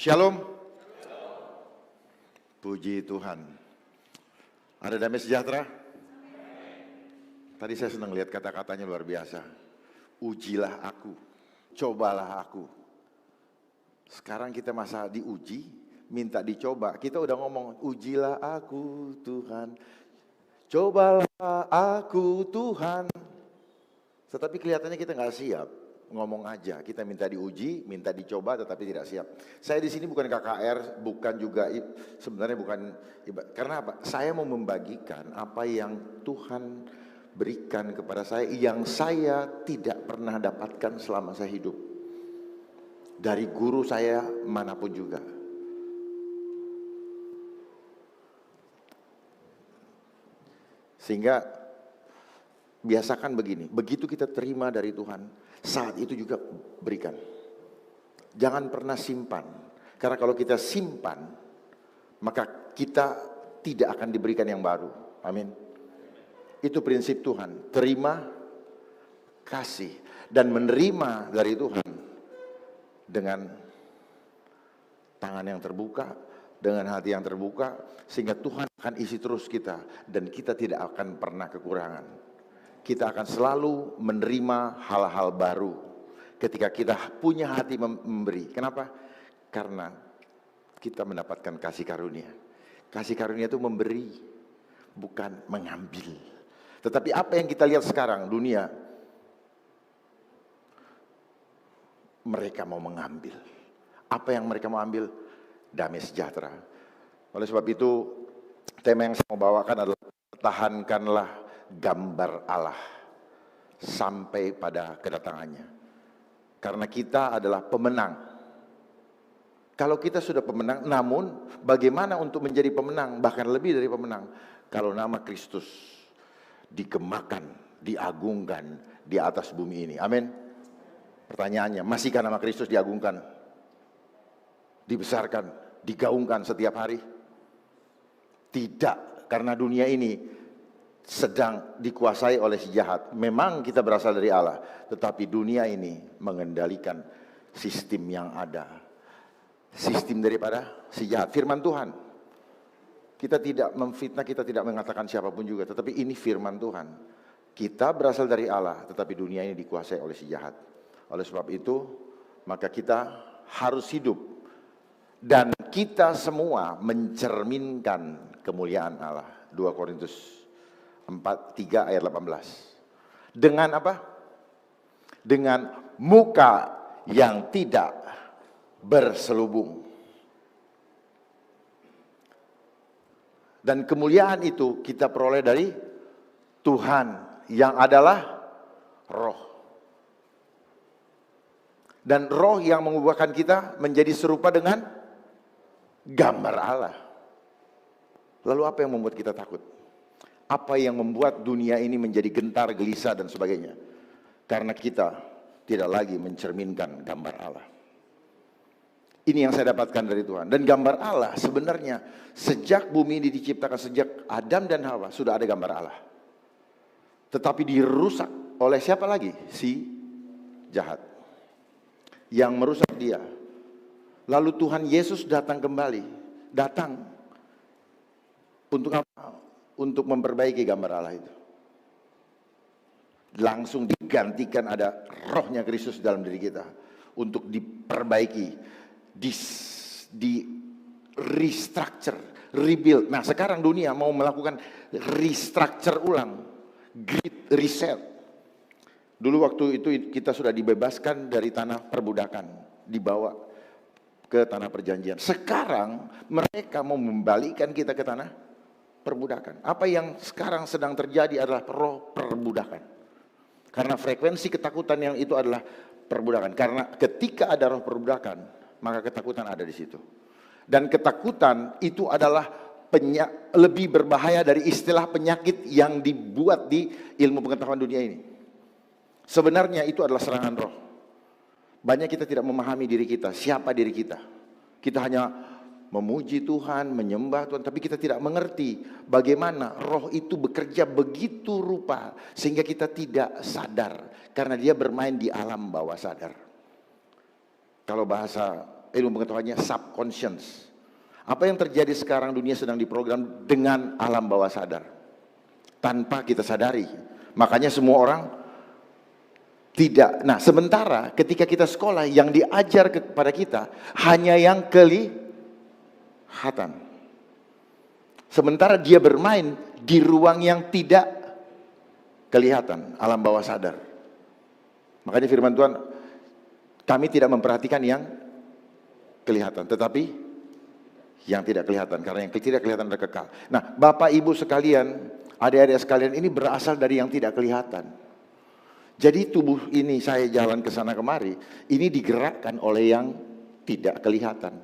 Shalom. Puji Tuhan. Ada damai sejahtera? Tadi saya senang lihat kata-katanya luar biasa. Ujilah aku, cobalah aku. Sekarang kita masa diuji, minta dicoba. Kita udah ngomong, ujilah aku Tuhan, cobalah aku Tuhan. Tetapi kelihatannya kita nggak siap. Ngomong aja, kita minta diuji, minta dicoba, tetapi tidak siap. Saya di sini bukan KKR, bukan juga sebenarnya bukan karena apa? Saya mau membagikan apa yang Tuhan berikan kepada saya, yang saya tidak pernah dapatkan selama saya hidup. Dari guru saya manapun juga. Sehingga biasakan begini, begitu kita terima dari Tuhan, saat itu juga berikan. Jangan pernah simpan. Karena kalau kita simpan, maka kita tidak akan diberikan yang baru. Amin. Itu prinsip Tuhan. Terima, kasih, dan menerima dari Tuhan dengan tangan yang terbuka, dengan hati yang terbuka, sehingga Tuhan akan isi terus kita, dan kita tidak akan pernah kekurangan. Kita akan selalu menerima hal-hal baru ketika kita punya hati memberi. Kenapa? Karena kita mendapatkan kasih karunia. Kasih karunia itu memberi, bukan mengambil. Tetapi apa yang kita lihat sekarang, dunia, mereka mau mengambil. Apa yang mereka mau ambil? Damai sejahtera. Oleh sebab itu, tema yang saya mau bawakan adalah pertahankanlah gambar Allah sampai pada kedatangannya. Karena kita adalah pemenang. Kalau kita sudah pemenang, namun bagaimana untuk menjadi pemenang, bahkan lebih dari pemenang, kalau nama Kristus dikemakan, diagungkan di atas bumi ini. Amin. Pertanyaannya, masihkah nama Kristus diagungkan, dibesarkan, digaungkan setiap hari? Tidak, karena dunia ini sedang dikuasai oleh si jahat. Memang kita berasal dari Allah, tetapi dunia ini mengendalikan sistem yang ada. Sistem daripada si jahat. Firman Tuhan. Kita tidak memfitnah, kita tidak mengatakan siapapun juga, tetapi ini firman Tuhan. Kita berasal dari Allah, tetapi dunia ini dikuasai oleh si jahat. Oleh sebab itu, maka kita harus hidup. Dan kita semua mencerminkan kemuliaan Allah. 2 Korintus 3 ayat 18. Dengan apa? Dengan muka yang tidak berselubung. Dan kemuliaan itu kita peroleh dari Tuhan yang adalah roh. Dan roh yang mengubahkan kita menjadi serupa dengan gambar Allah. Lalu apa yang membuat kita takut? Apa yang membuat dunia ini menjadi gentar, gelisah, dan sebagainya? Karena kita tidak lagi mencerminkan gambar Allah. Ini yang saya dapatkan dari Tuhan. Dan gambar Allah sebenarnya sejak bumi ini diciptakan, sejak Adam dan Hawa sudah ada gambar Allah. Tetapi dirusak oleh siapa lagi? Si jahat. Yang merusak dia. Lalu Tuhan Yesus datang kembali. Datang. Untuk apa? Untuk memperbaiki gambar Allah itu. Langsung digantikan, ada rohnya Kristus dalam diri kita. Untuk diperbaiki. Di restructure, rebuild. Nah sekarang dunia mau melakukan restructure ulang. Great reset. Dulu waktu itu kita sudah dibebaskan dari tanah perbudakan. Dibawa ke tanah perjanjian. Sekarang mereka mau membalikan kita ke tanah perbudakan. Apa yang sekarang sedang terjadi adalah roh perbudakan. Karena frekuensi ketakutan yang itu adalah perbudakan. Karena ketika ada roh perbudakan, maka ketakutan ada di situ. Dan ketakutan itu adalah lebih berbahaya dari istilah penyakit yang dibuat di ilmu pengetahuan dunia ini. Sebenarnya itu adalah serangan roh. Banyak kita tidak memahami diri kita, siapa diri kita. Kita hanya memuji Tuhan, menyembah Tuhan, tapi kita tidak mengerti bagaimana roh itu bekerja begitu rupa sehingga kita tidak sadar karena dia bermain di alam bawah sadar. Kalau bahasa ilmu pengetahuannya subconscious. Apa yang terjadi sekarang, dunia sedang diprogram dengan alam bawah sadar tanpa kita sadari. Makanya semua orang tidak. Nah, sementara ketika kita sekolah, yang diajar kepada kita hanya yang kelihatan. Sementara dia bermain di ruang yang tidak kelihatan, alam bawah sadar. Makanya firman Tuhan, kami tidak memperhatikan yang kelihatan, tetapi yang tidak kelihatan, karena yang tidak kelihatan adalah kekal. Nah, Bapak Ibu sekalian, adik-adik sekalian, ini berasal dari yang tidak kelihatan. Jadi tubuh ini, saya jalan ke sana kemari, ini digerakkan oleh yang tidak kelihatan.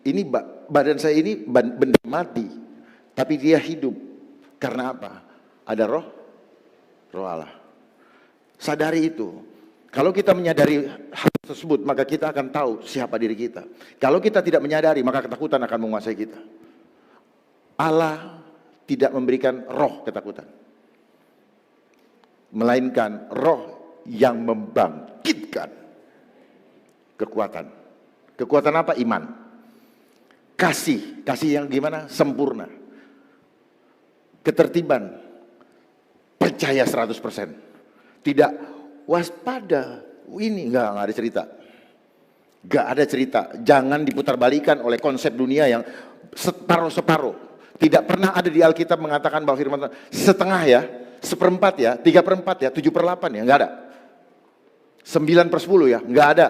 Ini badan saya ini benda mati, tapi dia hidup. Karena apa? Ada roh Allah. Sadari itu. Kalau kita menyadari hal tersebut, maka kita akan tahu siapa diri kita. Kalau kita tidak menyadari, maka ketakutan akan menguasai kita. Allah tidak memberikan roh ketakutan, melainkan roh yang membangkitkan kekuatan. Kekuatan apa? Iman. Kasih yang gimana? Sempurna. Ketertiban. Percaya 100%. Tidak waspada. Ini enggak ada cerita. Enggak ada cerita. Jangan diputar-balikan oleh konsep dunia yang separuh-separuh. Tidak pernah ada di Alkitab mengatakan bahwa firman Tuhan setengah ya, seperempat ya, 3/4 ya, 7/8 ya, enggak ada. 9/10 ya, enggak ada.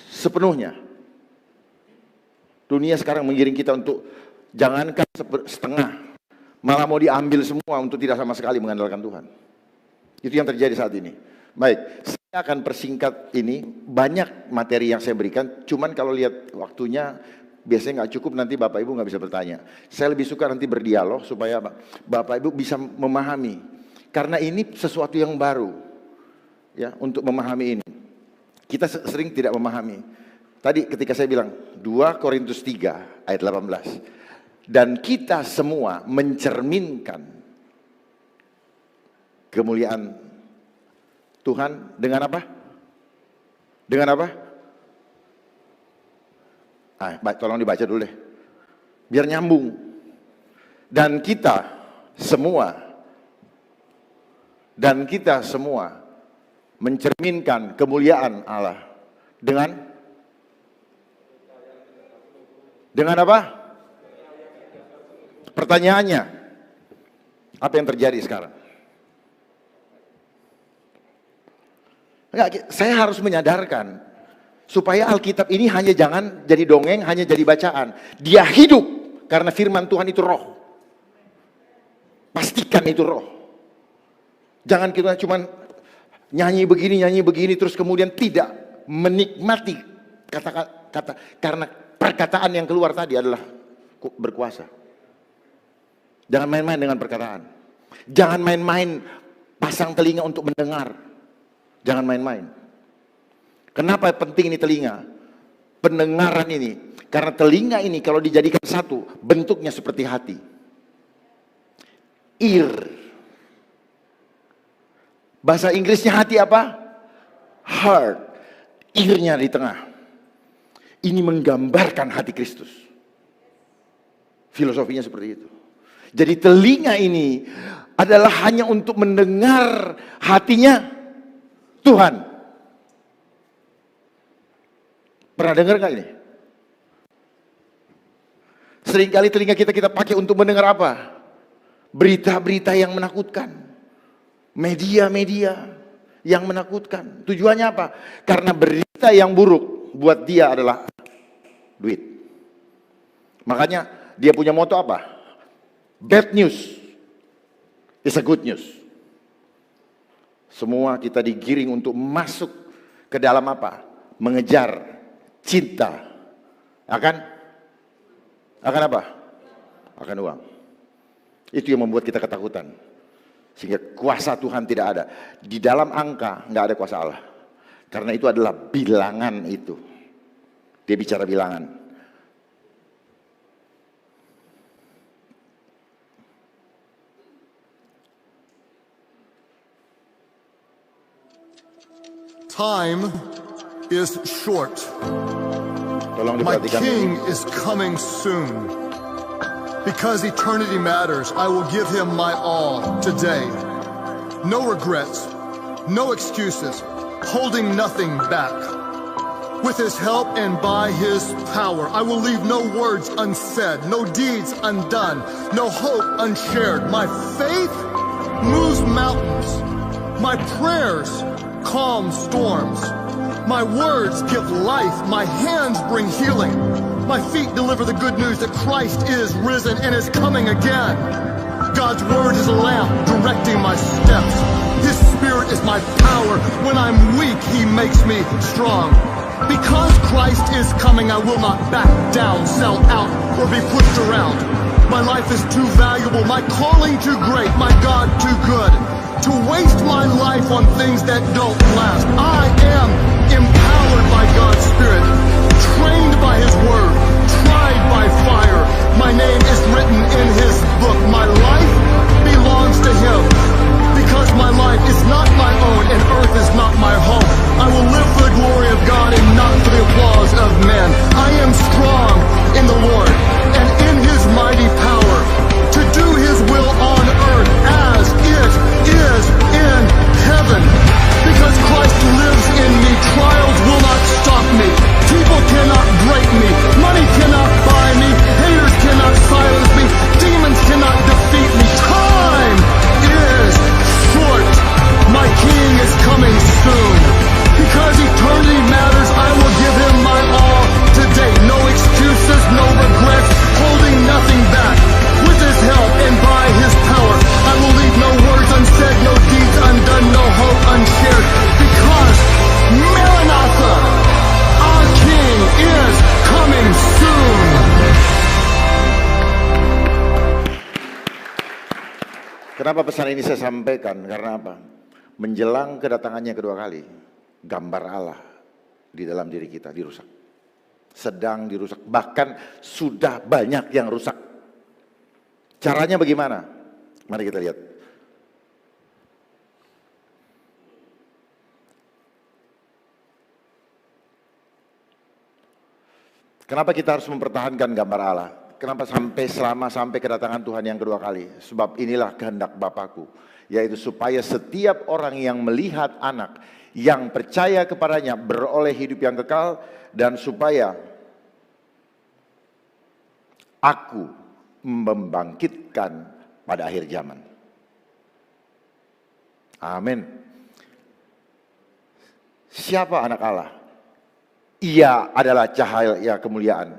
Sepenuhnya. Dunia sekarang menggiring kita untuk jangankan setengah, malah mau diambil semua untuk tidak sama sekali mengandalkan Tuhan. Itu yang terjadi saat ini. Baik, saya akan persingkat ini. Banyak materi yang saya berikan, cuman kalau lihat waktunya biasanya nggak cukup, nanti Bapak Ibu nggak bisa bertanya. Saya lebih suka nanti berdialog supaya Bapak Ibu bisa memahami. Karena ini sesuatu yang baru, ya, untuk memahami ini. Kita sering tidak memahami. Tadi ketika saya bilang 2 Korintus 3 ayat 18. Dan kita semua mencerminkan kemuliaan Tuhan dengan apa? Dengan apa? Tolong dibaca dulu deh, biar nyambung. Dan kita semua mencerminkan kemuliaan Allah dengan apa? Pertanyaannya, apa yang terjadi sekarang? Enggak, saya harus menyadarkan supaya Alkitab ini hanya jangan jadi dongeng, hanya jadi bacaan. Dia hidup karena firman Tuhan itu roh. Pastikan itu roh. Jangan kita cuma nyanyi begini terus kemudian tidak menikmati kata-kata, karena perkataan yang keluar tadi adalah berkuasa. Jangan main-main dengan perkataan. Jangan main-main pasang telinga untuk mendengar. Jangan main-main. Kenapa penting ini telinga? Pendengaran ini. Karena telinga ini kalau dijadikan satu, bentuknya seperti hati. Ear. Bahasa Inggrisnya hati apa? Heart. Ear-nya di tengah. Ini menggambarkan hati Kristus. Filosofinya seperti itu. Jadi telinga ini adalah hanya untuk mendengar hatinya Tuhan. Pernah dengar nggak ini? Seringkali telinga kita pakai untuk mendengar apa? Berita-berita yang menakutkan. Media-media yang menakutkan. Tujuannya apa? Karena berita yang buruk buat dia adalah duit. Makanya dia punya moto apa? Bad news is a good news. Semua kita digiring untuk masuk ke dalam apa? Mengejar cinta. Akan apa? Akan uang. Itu yang membuat kita ketakutan. Sehingga kuasa Tuhan tidak ada. Di dalam angka nggak ada kuasa Allah. Karena itu adalah bilangan itu. Dia bicara bilangan. Time is short. Tolong My diperhatikan King ini. is coming soon. Because eternity matters, I will give him my all today. No regrets, no excuses, holding nothing back. With his help and by his power, I will leave no words unsaid, no deeds undone, no hope unshared. My faith moves mountains. My prayers calm storms. My words give life. My hands bring healing. My feet deliver the good news that Christ is risen and is coming again. God's word is a lamp directing my steps. His spirit is my power. When I'm weak, he makes me strong. Because Christ is coming, I will not back down, sell out, or be pushed around. My life is too valuable, my calling too great, my God too good to waste my life on things that don't last. I am empowered by God's Spirit, trained by his word, tried by fire. My name is written in his book. My life belongs to him. Because my life is not my own and earth is not my home. I will live for the glory of God and not for the applause of men. I am strong in the Lord and in his mighty power to do his will on earth as it is in heaven. Because Christ lives in me, trials will not stop me. People cannot break me. Money cannot buy me. Haters cannot silence me. Demons cannot defeat me. Time is short. My King is coming soon. Because eternity matters, I will give him my all today. No excuses, no regrets, holding nothing back. With his help and by his power, I will leave no words unsaid, no deeds undone, no hope unshared. Because Maranatha, our King is coming soon. Kenapa pesan ini saya sampaikan? Karena apa? Menjelang kedatangannya kedua kali, gambar Allah di dalam diri kita dirusak. Sedang dirusak, bahkan sudah banyak yang rusak. Caranya bagaimana? Mari kita lihat. Kenapa kita harus mempertahankan gambar Allah? Kenapa sampai kedatangan Tuhan yang kedua kali? Sebab inilah kehendak Bapakku, yaitu supaya setiap orang yang melihat anak, yang percaya kepadanya beroleh hidup yang kekal, dan supaya aku membangkitkan pada akhir zaman. Amin. Siapa anak Allah? Ia adalah cahaya kemuliaan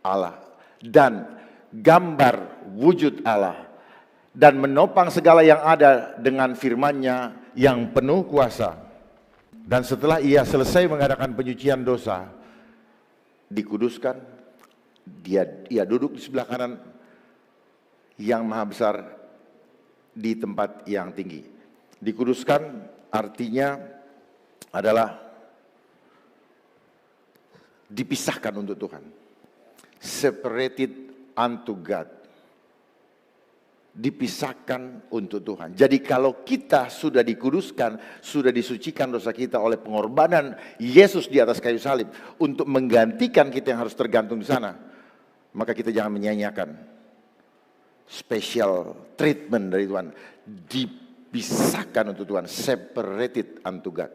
Allah dan gambar wujud Allah, dan menopang segala yang ada dengan firman-Nya yang penuh kuasa. Dan setelah ia selesai mengadakan penyucian dosa, dikuduskan, ia duduk di sebelah kanan yang maha besar di tempat yang tinggi. Dikuduskan artinya adalah dipisahkan untuk Tuhan. Separated unto God. Dipisahkan untuk Tuhan. Jadi kalau kita sudah dikuduskan, sudah disucikan dosa kita oleh pengorbanan Yesus di atas kayu salib untuk menggantikan kita yang harus tergantung di sana, maka kita jangan menyia-nyiakan special treatment dari Tuhan. Dipisahkan untuk Tuhan, separated unto God.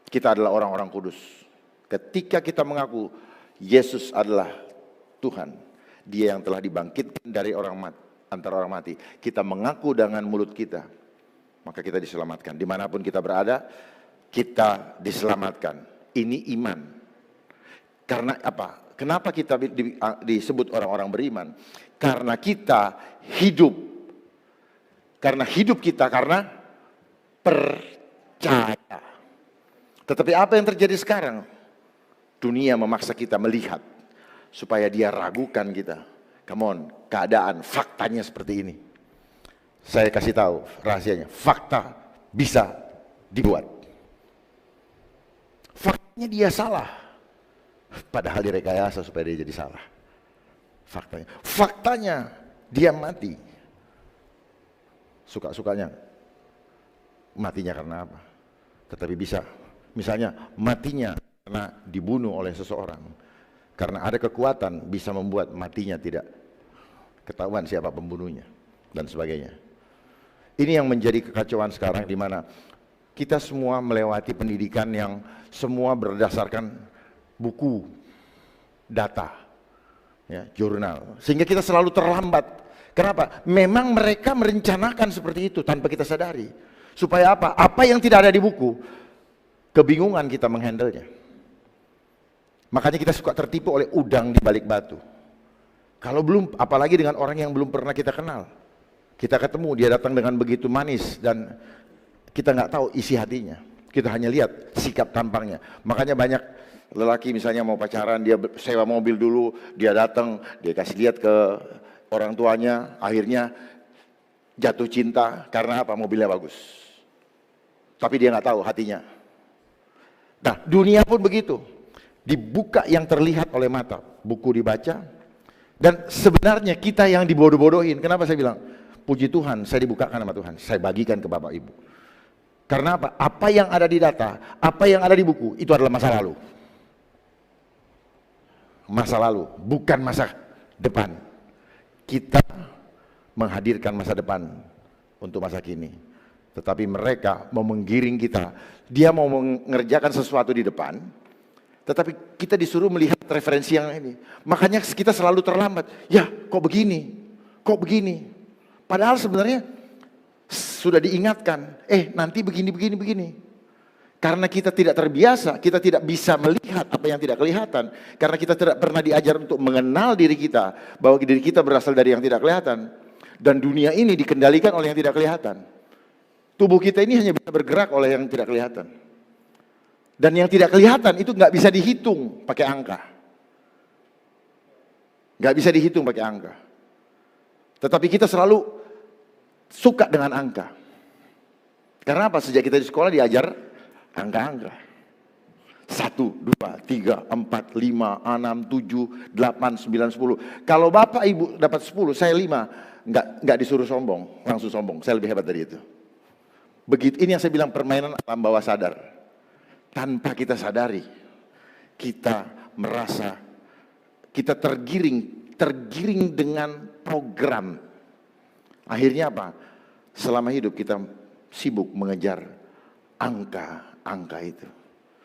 Kita adalah orang-orang kudus. Ketika kita mengaku Yesus adalah Tuhan, Dia yang telah dibangkitkan dari antara orang mati, kita mengaku dengan mulut kita, maka kita diselamatkan. Dimanapun kita berada, kita diselamatkan. Ini iman. Karena apa? Kenapa kita disebut orang-orang beriman? Karena kita hidup. Karena hidup kita karena percaya. Tetapi apa yang terjadi sekarang? Dunia memaksa kita melihat supaya dia ragukan kita. Come on, keadaan, faktanya seperti ini. Saya kasih tahu rahasianya, fakta bisa dibuat. Faktanya dia salah, padahal direkayasa supaya dia jadi salah. Faktanya dia mati. Suka-sukanya matinya karena apa? Tetapi bisa, misalnya matinya karena dibunuh oleh seseorang. Karena ada kekuatan bisa membuat matinya tidak ketahuan siapa pembunuhnya dan sebagainya. Ini yang menjadi kekacauan sekarang, di mana kita semua melewati pendidikan yang semua berdasarkan buku, data, ya, jurnal. Sehingga kita selalu terlambat. Kenapa? Memang mereka merencanakan seperti itu tanpa kita sadari. Supaya apa? Apa yang tidak ada di buku, kebingungan kita menghandlenya. Makanya kita suka tertipu oleh udang di balik batu. Kalau belum, apalagi dengan orang yang belum pernah kita kenal. Kita ketemu, dia datang dengan begitu manis dan kita nggak tahu isi hatinya. Kita hanya lihat sikap tampangnya. Makanya banyak lelaki misalnya mau pacaran, dia sewa mobil dulu, dia datang, dia kasih lihat ke orang tuanya, akhirnya jatuh cinta karena apa? Mobilnya bagus. Tapi dia nggak tahu hatinya. Nah, dunia pun begitu. Dibuka yang terlihat oleh mata, buku dibaca, dan sebenarnya kita yang dibodoh-bodohin. Kenapa saya bilang? Puji Tuhan, saya dibukakan sama Tuhan, saya bagikan ke Bapak Ibu. Karena apa? Apa yang ada di data, apa yang ada di buku, itu adalah masa lalu. Masa lalu, bukan masa depan. Kita menghadirkan masa depan untuk masa kini. Tetapi mereka mau menggiring kita. Dia mau mengerjakan sesuatu di depan, tetapi kita disuruh melihat referensi yang ini. Makanya kita selalu terlambat. Ya, kok begini? Kok begini? Padahal sebenarnya sudah diingatkan, nanti begini. Karena kita tidak terbiasa, kita tidak bisa melihat apa yang tidak kelihatan. Karena kita tidak pernah diajar untuk mengenal diri kita, bahwa diri kita berasal dari yang tidak kelihatan. Dan dunia ini dikendalikan oleh yang tidak kelihatan. Tubuh kita ini hanya bisa bergerak oleh yang tidak kelihatan. Dan yang tidak kelihatan itu nggak bisa dihitung pakai angka. Nggak bisa dihitung pakai angka. Tetapi kita selalu suka dengan angka. Karena apa? Sejak kita di sekolah diajar angka-angka. 1, 2, 3, 4, 5, 6, 7, 8, 9, 10. Kalau Bapak Ibu dapat 10, saya 5. Nggak disuruh sombong, langsung sombong. Saya lebih hebat dari itu. Begitu, ini yang saya bilang permainan alam bawah sadar. Tanpa kita sadari, kita merasa, kita tergiring dengan program. Akhirnya apa? Selama hidup kita sibuk mengejar angka itu.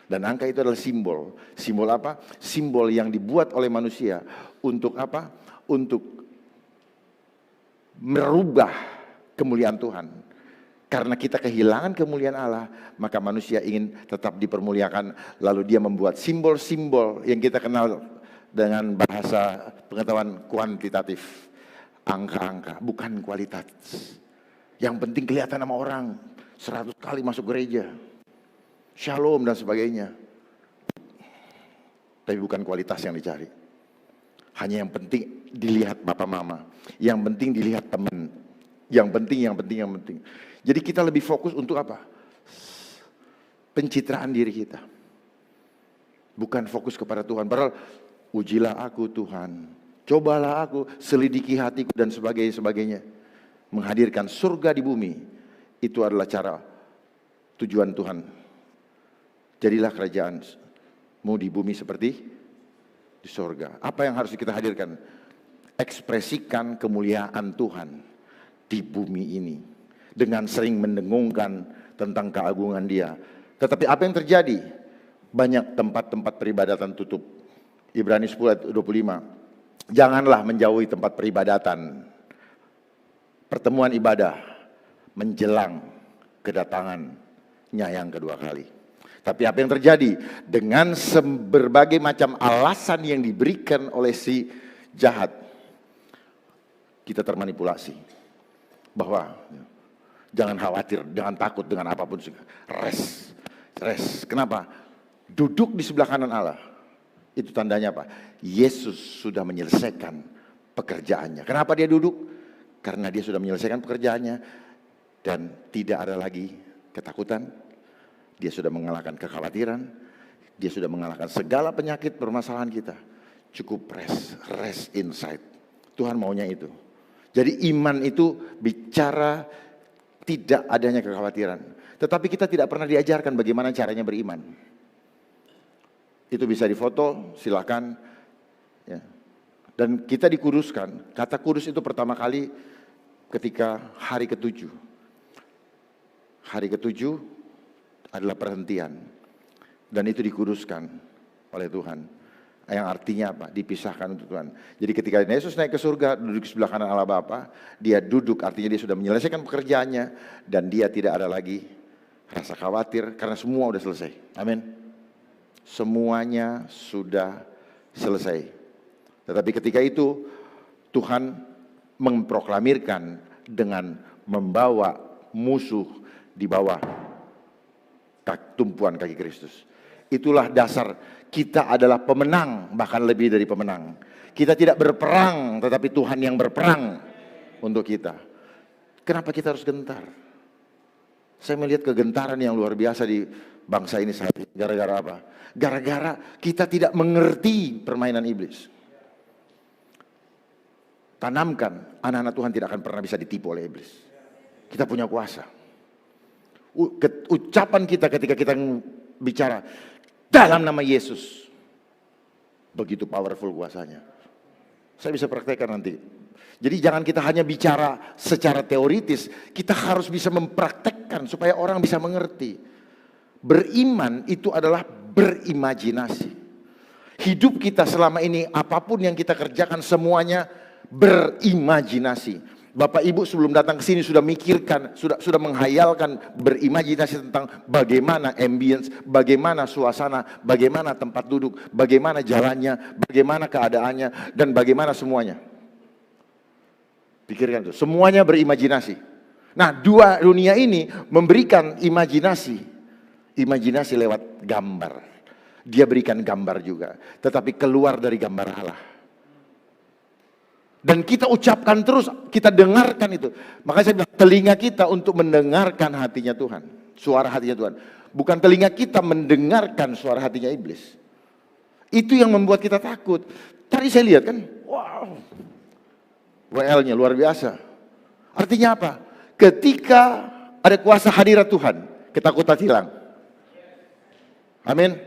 Dan angka itu adalah simbol. Simbol apa? Simbol yang dibuat oleh manusia untuk apa? Untuk merubah kemuliaan Tuhan. Karena kita kehilangan kemuliaan Allah, maka manusia ingin tetap dipermuliakan. Lalu dia membuat simbol-simbol yang kita kenal dengan bahasa pengetahuan kuantitatif. Angka-angka, bukan kualitas. Yang penting kelihatan sama orang, 100 kali masuk gereja, shalom dan sebagainya. Tapi bukan kualitas yang dicari. Hanya yang penting dilihat bapak mama, yang penting dilihat teman, yang penting. Jadi kita lebih fokus untuk apa? Pencitraan diri kita. Bukan fokus kepada Tuhan. Padahal ujilah aku Tuhan, cobalah aku, selidiki hatiku dan sebagainya. Menghadirkan surga di bumi, itu adalah cara tujuan Tuhan. Jadilah kerajaanmu di bumi seperti di surga. Apa yang harus kita hadirkan? Ekspresikan kemuliaan Tuhan di bumi ini. Dengan sering mendengungkan tentang keagungan Dia. Tetapi apa yang terjadi? Banyak tempat-tempat peribadatan tutup. Ibrani 10 ayat 25. Janganlah menjauhi tempat peribadatan. Pertemuan ibadah menjelang kedatangannya yang kedua kali. Tapi apa yang terjadi? Dengan berbagai macam alasan yang diberikan oleh si jahat, kita termanipulasi. Bahwa jangan khawatir, jangan takut dengan apapun. Rest. Kenapa? Duduk di sebelah kanan Allah. Itu tandanya apa? Yesus sudah menyelesaikan pekerjaannya. Kenapa dia duduk? Karena dia sudah menyelesaikan pekerjaannya. Dan tidak ada lagi ketakutan. Dia sudah mengalahkan kekhawatiran. Dia sudah mengalahkan segala penyakit permasalahan kita. Cukup rest inside. Tuhan maunya itu. Jadi iman itu bicara tidak adanya kekhawatiran. Tetapi kita tidak pernah diajarkan bagaimana caranya beriman. Itu bisa difoto, silakan. Ya. Dan kita dikuduskan. Kata kudus itu pertama kali ketika hari ke-7. Hari ke-7 adalah perhentian. Dan itu dikuduskan oleh Tuhan. Yang artinya apa? Dipisahkan untuk Tuhan. Jadi ketika Yesus naik ke surga, duduk di sebelah kanan Allah Bapa, dia duduk, artinya dia sudah menyelesaikan pekerjaannya, dan dia tidak ada lagi rasa khawatir, karena semua sudah selesai. Amin. Semuanya sudah selesai. Tetapi ketika itu, Tuhan memproklamirkan dengan membawa musuh di bawah tumpuan kaki Kristus. Itulah dasar kita adalah pemenang, bahkan lebih dari pemenang. Kita tidak berperang, tetapi Tuhan yang berperang untuk kita. Kenapa kita harus gentar? Saya melihat kegentaran yang luar biasa di bangsa ini saat ini. Gara-gara apa? Gara-gara kita tidak mengerti permainan iblis. Tanamkan, anak-anak Tuhan tidak akan pernah bisa ditipu oleh iblis. Kita punya kuasa. Ucapan kita ketika kita bicara dalam nama Yesus, begitu powerful kuasanya. Saya bisa praktekkan nanti. Jadi jangan kita hanya bicara secara teoritis, kita harus bisa mempraktekkan supaya orang bisa mengerti. Beriman itu adalah berimajinasi. Hidup kita selama ini, apapun yang kita kerjakan semuanya berimajinasi. Bapak Ibu sebelum datang ke sini sudah mikirkan, sudah menghayalkan, berimajinasi tentang bagaimana ambience, bagaimana suasana, bagaimana tempat duduk, bagaimana jalannya, bagaimana keadaannya, dan bagaimana semuanya. Pikirkan itu, semuanya berimajinasi. Nah, dua dunia ini memberikan imajinasi. Imajinasi lewat gambar. Dia berikan gambar juga, tetapi keluar dari gambar Allah. Dan kita ucapkan terus, kita dengarkan itu. Makanya saya bilang, telinga kita untuk mendengarkan hatinya Tuhan. Suara hatinya Tuhan. Bukan telinga kita mendengarkan suara hatinya iblis. Itu yang membuat kita takut. Tadi saya lihat kan, wow. WL-nya luar biasa. Artinya apa? Ketika ada kuasa hadirat Tuhan, ketakutan hilang. Amin.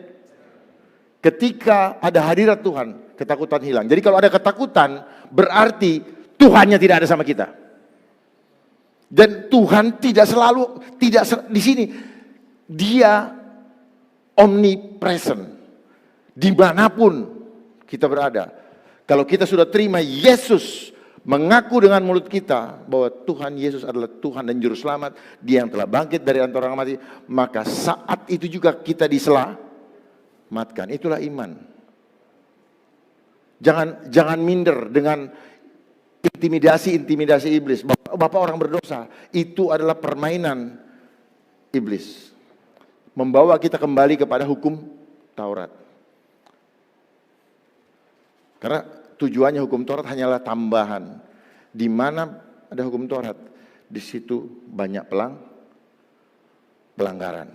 Ketika ada hadirat Tuhan, ketakutan hilang. Jadi kalau ada ketakutan, berarti Tuhannya tidak ada sama kita. Dan Tuhan tidak selalu di sini. Dia omnipresent. Dimanapun kita berada. Kalau kita sudah terima Yesus, mengaku dengan mulut kita bahwa Tuhan Yesus adalah Tuhan dan Juru Selamat, Dia yang telah bangkit dari antara orang mati, maka saat itu juga kita diselamatkan. Itulah iman. Jangan minder dengan intimidasi iblis. Bapak orang berdosa, itu adalah permainan iblis. Membawa kita kembali kepada hukum Taurat. Karena tujuannya hukum Taurat hanyalah tambahan. Di mana ada hukum Taurat, di situ banyak pelanggaran.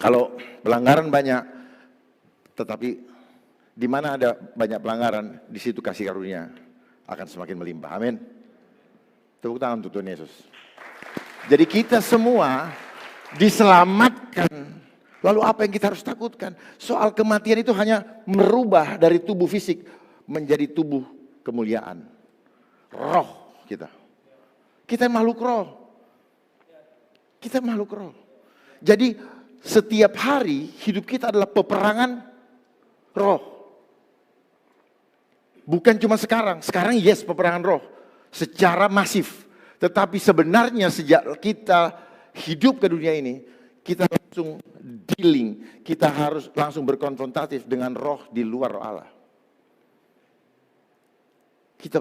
Kalau pelanggaran banyak, tetapi di mana ada banyak pelanggaran, di situ kasih karunia akan semakin melimpah. Amin. Tepuk tangan untuk Tuhan Yesus. Jadi kita semua diselamatkan. Lalu apa yang kita harus takutkan? Soal kematian itu hanya merubah dari tubuh fisik menjadi tubuh kemuliaan. Roh kita. Kita makhluk roh. Kita makhluk roh. Jadi setiap hari hidup kita adalah peperangan roh. Bukan cuma sekarang yes peperangan roh secara masif. Tetapi sebenarnya sejak kita hidup ke dunia ini, kita langsung dealing, kita harus langsung berkonfrontatif dengan roh di luar roh Allah. Kita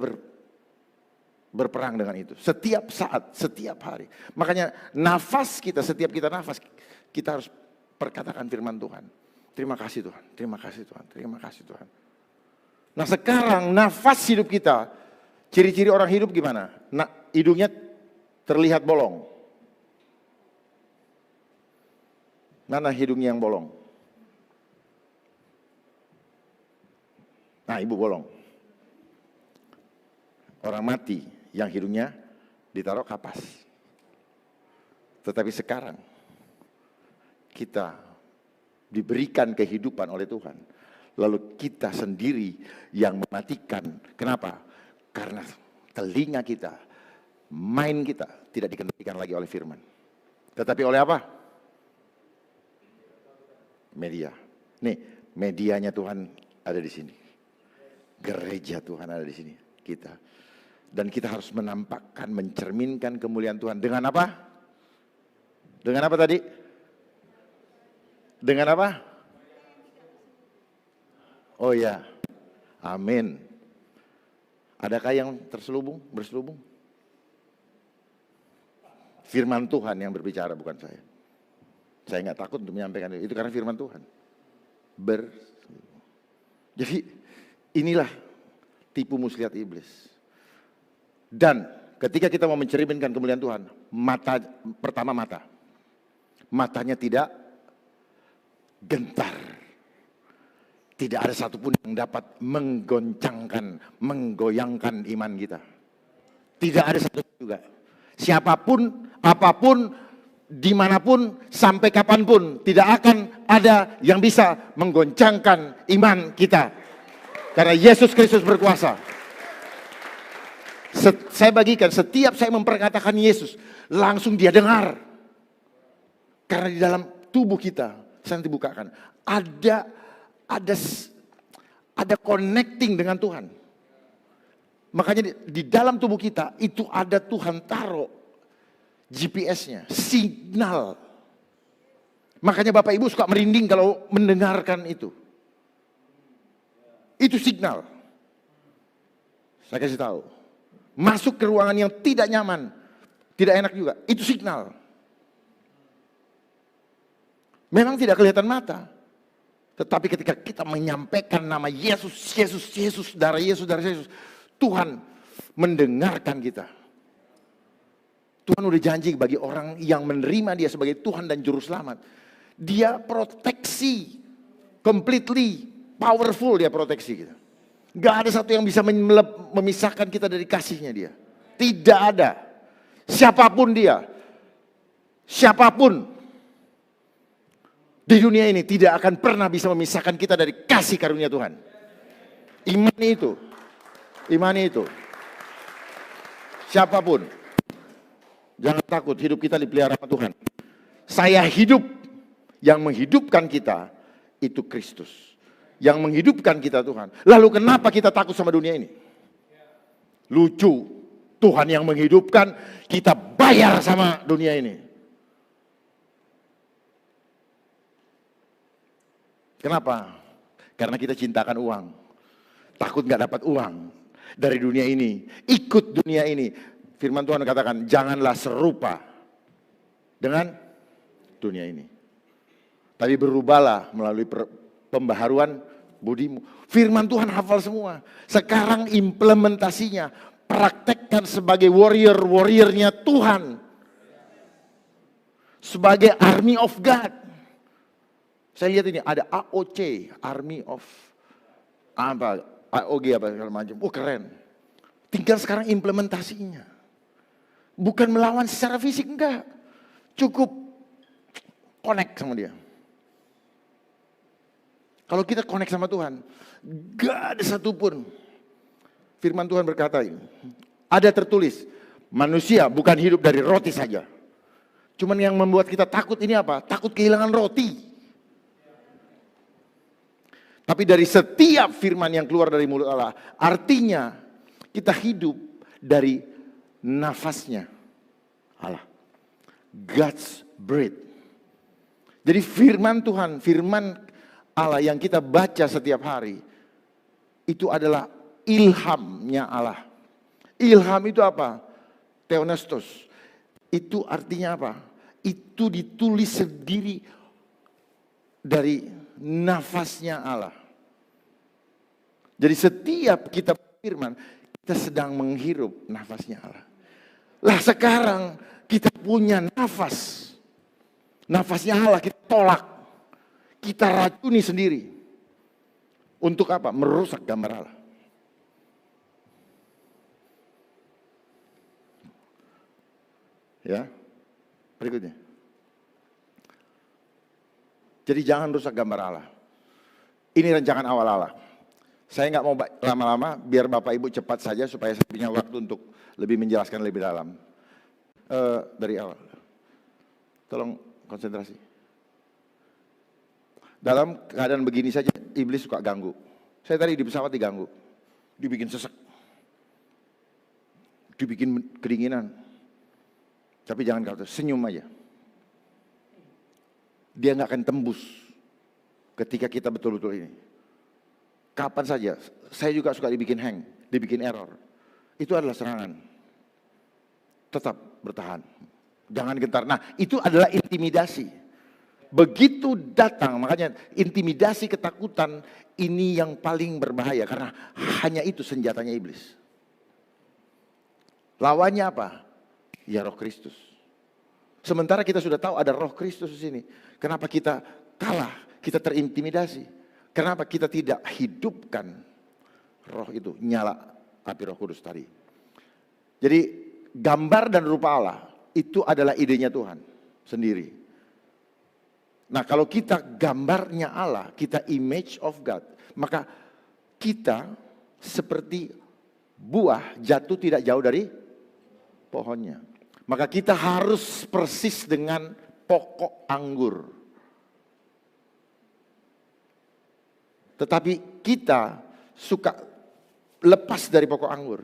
berperang dengan itu setiap saat, setiap hari. Makanya nafas kita, setiap kita nafas, kita harus perkatakan firman Tuhan. Terima kasih Tuhan, terima kasih Tuhan, terima kasih Tuhan. Nah sekarang nafas hidup kita, ciri-ciri orang hidup gimana? Nah hidungnya terlihat bolong. Mana hidungnya yang bolong? Nah ibu bolong. Orang mati yang hidungnya ditaruh kapas. Tetapi sekarang kita diberikan kehidupan oleh Tuhan, lalu kita sendiri yang mematikan. Kenapa? Karena telinga kita, mind kita tidak dikendalikan lagi oleh firman, tetapi oleh apa? Media. Nih, medianya Tuhan ada di sini. Gereja Tuhan ada di sini, kita. Dan kita harus menampakkan, mencerminkan kemuliaan Tuhan. Dengan apa? Dengan apa tadi? Dengan apa? Oh ya, amin. Adakah yang berselubung? Firman Tuhan yang berbicara, bukan saya. Saya nggak takut untuk menyampaikan itu karena firman Tuhan. Jadi inilah tipu muslihat iblis. Dan ketika kita mau mencerminkan kemuliaan Tuhan, matanya tidak gentar. Tidak ada satupun yang dapat menggoyangkan iman kita. Tidak ada satupun juga. Siapapun, apapun, dimanapun, sampai kapanpun, tidak akan ada yang bisa menggoncangkan iman kita. Karena Yesus Kristus berkuasa. Saya bagikan, setiap saya memperkatakan Yesus, langsung dia dengar. Karena di dalam tubuh kita, saya nanti bukakan, ada connecting dengan Tuhan. Makanya di dalam tubuh kita itu ada Tuhan taruh GPS-nya, signal. Makanya Bapak Ibu suka merinding kalau mendengarkan itu. Itu signal. Saya kasih tahu. Masuk ke ruangan yang tidak nyaman, tidak enak juga, itu signal. Memang tidak kelihatan mata. Tetapi ketika kita menyampaikan nama Yesus, darah Yesus, Tuhan mendengarkan kita. Tuhan udah janji bagi orang yang menerima dia sebagai Tuhan dan Juru Selamat. Dia proteksi, completely powerful dia proteksi kita. Gak ada satu yang bisa memisahkan kita dari kasihnya dia. Tidak ada. Siapapun dia. Siapapun di dunia ini tidak akan pernah bisa memisahkan kita dari kasih karunia Tuhan. Imani itu. Imani itu. Siapapun. Jangan takut, hidup kita dipelihara sama Tuhan. Saya hidup, yang menghidupkan kita itu Kristus. Yang menghidupkan kita Tuhan. Lalu kenapa kita takut sama dunia ini? Lucu. Tuhan yang menghidupkan, kita bayar sama dunia ini. Kenapa? Karena kita cintakan uang. Takut gak dapat uang dari dunia ini. Ikut dunia ini. Firman Tuhan katakan, janganlah serupa dengan dunia ini. Tapi berubahlah melalui pembaharuan budimu. Firman Tuhan hafal semua. Sekarang implementasinya. Praktekkan sebagai warrior-warriornya Tuhan. Sebagai army of God. Saya lihat ini ada AOC, Army of AOG apa segala macam. Oh keren. Tinggal sekarang implementasinya. Bukan melawan secara fisik, enggak. Cukup connect sama dia. Kalau kita connect sama Tuhan, gak ada satupun. Firman Tuhan berkata ini. Ada tertulis, manusia bukan hidup dari roti saja. Cuman yang membuat kita takut ini apa? Takut kehilangan roti. Tapi dari setiap firman yang keluar dari mulut Allah, artinya kita hidup dari nafasnya Allah. God's breath. Jadi firman Tuhan, firman Allah yang kita baca setiap hari, itu adalah ilhamnya Allah. Ilham itu apa? Theopneustos. Itu artinya apa? Itu ditulis sendiri dari nafasnya Allah. Jadi setiap kita firman, kita sedang menghirup nafasnya Allah. Lah sekarang kita punya nafas. Nafasnya Allah kita tolak. Kita racuni sendiri. Untuk apa? Merusak gambar Allah. Ya. Berikutnya. Jadi jangan rusak gambar Allah. Ini rancangan awal Allah. Saya nggak mau lama-lama, biar Bapak Ibu cepat saja supaya saya punya waktu untuk lebih menjelaskan lebih dalam. Dari awal. Tolong konsentrasi. Dalam keadaan begini saja, iblis suka ganggu. Saya tadi di pesawat diganggu. Dibikin sesek. Dibikin kedinginan. Tapi jangan khawatir, senyum aja. Dia nggak akan tembus ketika kita betul-betul ini. Kapan saja, saya juga suka dibikin hang, dibikin error. Itu adalah serangan. Tetap bertahan. Jangan gentar. Nah, itu adalah intimidasi. Begitu datang, makanya intimidasi, ketakutan ini yang paling berbahaya. Karena hanya itu senjatanya iblis. Lawannya apa? Ya Roh Kristus. Sementara kita sudah tahu ada Roh Kristus di sini. Kenapa kita kalah? Kita terintimidasi. Kenapa kita tidak hidupkan roh itu, nyala api Roh Kudus tadi. Jadi gambar dan rupa Allah itu adalah idenya Tuhan sendiri. Nah, kalau kita gambarnya Allah, kita image of God, maka kita seperti buah jatuh tidak jauh dari pohonnya. Maka kita harus persis dengan pokok anggur. Tetapi kita suka lepas dari pokok anggur.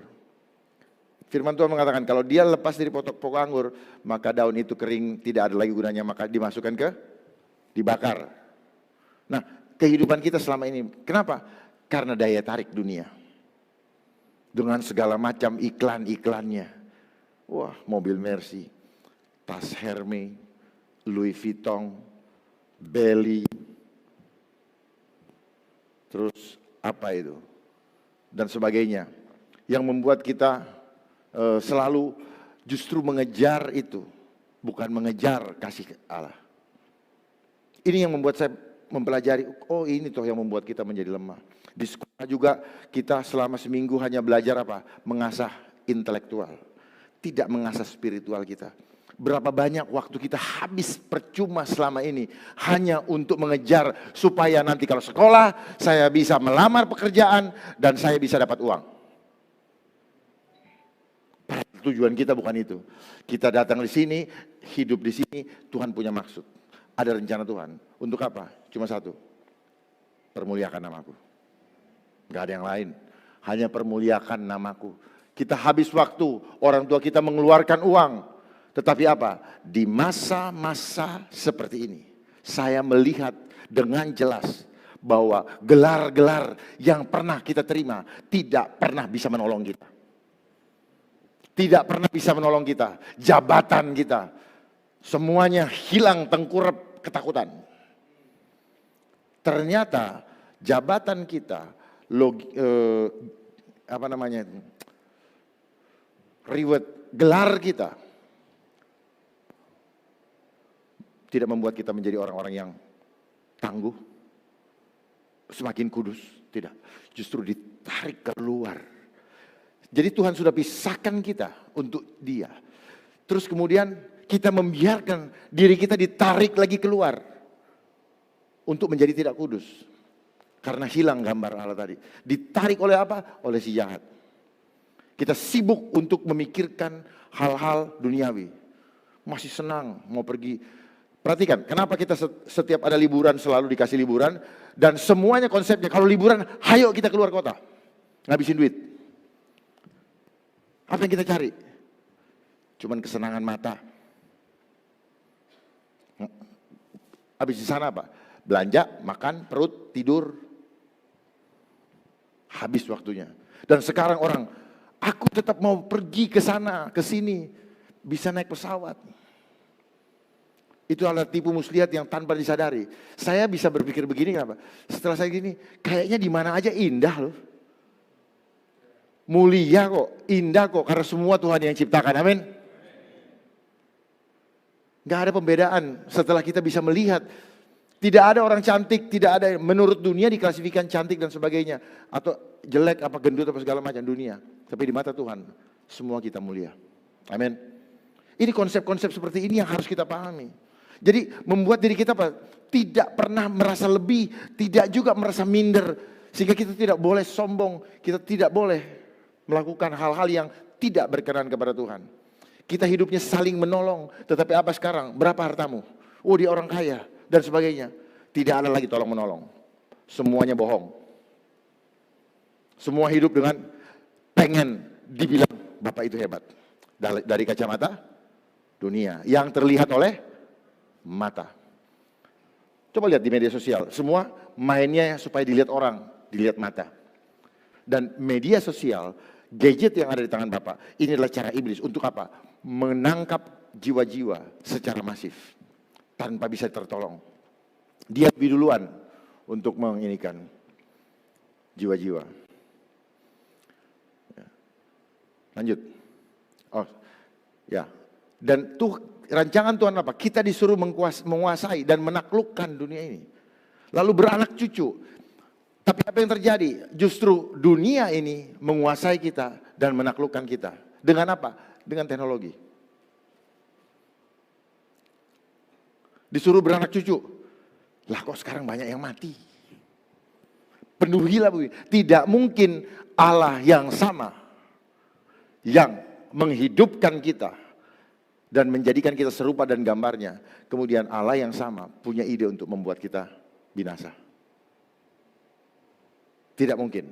Firman Tuhan mengatakan kalau dia lepas dari pokok anggur, maka daun itu kering, tidak ada lagi gunanya, maka dimasukkan ke dibakar. Nah, kehidupan kita selama ini, kenapa? Karena daya tarik dunia. Dengan segala macam iklan-iklannya. Wah, mobil Mercy, tas Hermes, Louis Vuitton, Belly, terus apa itu, dan sebagainya. Yang membuat kita selalu justru mengejar itu, bukan mengejar kasih Allah. Ini yang membuat saya mempelajari, oh ini toh yang membuat kita menjadi lemah. Di sekolah juga kita selama seminggu hanya belajar apa? Mengasah intelektual, tidak mengasah spiritual kita. Berapa banyak waktu kita habis percuma selama ini hanya untuk mengejar supaya nanti kalau sekolah saya bisa melamar pekerjaan dan saya bisa dapat uang. Tujuan kita bukan itu. Kita datang di sini, hidup di sini, Tuhan punya maksud. Ada rencana Tuhan. Untuk apa? Cuma satu. Permuliakan namaku. Gak ada yang lain. Hanya permuliakan namaku. Kita habis waktu, orang tua kita mengeluarkan uang. Tetapi apa? Di masa-masa seperti ini, saya melihat dengan jelas bahwa gelar-gelar yang pernah kita terima tidak pernah bisa menolong kita. Tidak pernah bisa menolong kita. Jabatan kita, semuanya hilang tengkurap ketakutan. Ternyata jabatan kita, reward, gelar kita, tidak membuat kita menjadi orang-orang yang tangguh, semakin kudus, tidak. Justru ditarik keluar. Jadi Tuhan sudah pisahkan kita untuk Dia. Terus kemudian kita membiarkan diri kita ditarik lagi keluar untuk menjadi tidak kudus. Karena hilang gambar Allah tadi. Ditarik oleh apa? Oleh si jahat. Kita sibuk untuk memikirkan hal-hal duniawi. Masih senang mau pergi. Perhatikan, kenapa kita setiap ada liburan selalu dikasih liburan. Dan semuanya konsepnya, kalau liburan, ayo kita keluar kota. Ngabisin duit. Apa yang kita cari? Cuman kesenangan mata. Habis di sana apa? Belanja, makan, perut, tidur. Habis waktunya. Dan sekarang orang, aku tetap mau pergi ke sana, ke sini. Bisa naik pesawat. Itu adalah tipu muslihat yang tanpa disadari. Saya bisa berpikir begini kenapa? Setelah saya gini, kayaknya di mana aja indah loh. Mulia kok, indah kok, karena semua Tuhan yang ciptakan, amin. Gak ada pembedaan setelah kita bisa melihat. Tidak ada orang cantik, tidak ada, menurut dunia diklasifikasikan cantik dan sebagainya. Atau jelek, apa gendut, apa segala macam dunia. Tapi di mata Tuhan, semua kita mulia, amin. Ini konsep-konsep seperti ini yang harus kita pahami. Jadi membuat diri kita apa? Tidak pernah merasa lebih, tidak juga merasa minder. Sehingga kita tidak boleh sombong, kita tidak boleh melakukan hal-hal yang tidak berkenan kepada Tuhan. Kita hidupnya saling menolong, tetapi apa sekarang? Berapa hartamu? Oh, dia orang kaya dan sebagainya. Tidak ada lagi tolong menolong. Semuanya bohong. Semua hidup dengan pengen dibilang Bapak itu hebat. Dari kacamata dunia yang terlihat oleh mata. Coba lihat di media sosial, semua mainnya supaya dilihat orang, dilihat mata. Dan media sosial, gadget yang ada di tangan Bapak, ini adalah cara iblis untuk apa? Menangkap jiwa-jiwa secara masif tanpa bisa tertolong. Dia lebih duluan untuk menginikan jiwa-jiwa. Lanjut. Oh, ya. Dan rancangan Tuhan apa? Kita disuruh menguasai dan menaklukkan dunia ini. Lalu beranak cucu. Tapi apa yang terjadi? Justru dunia ini menguasai kita dan menaklukkan kita. Dengan apa? Dengan teknologi. Disuruh beranak cucu. Lah kok sekarang banyak yang mati? Penuhilah bumi. Tidak mungkin Allah yang sama yang menghidupkan kita dan menjadikan kita serupa dan gambarnya. Kemudian Allah yang sama punya ide untuk membuat kita binasa. Tidak mungkin.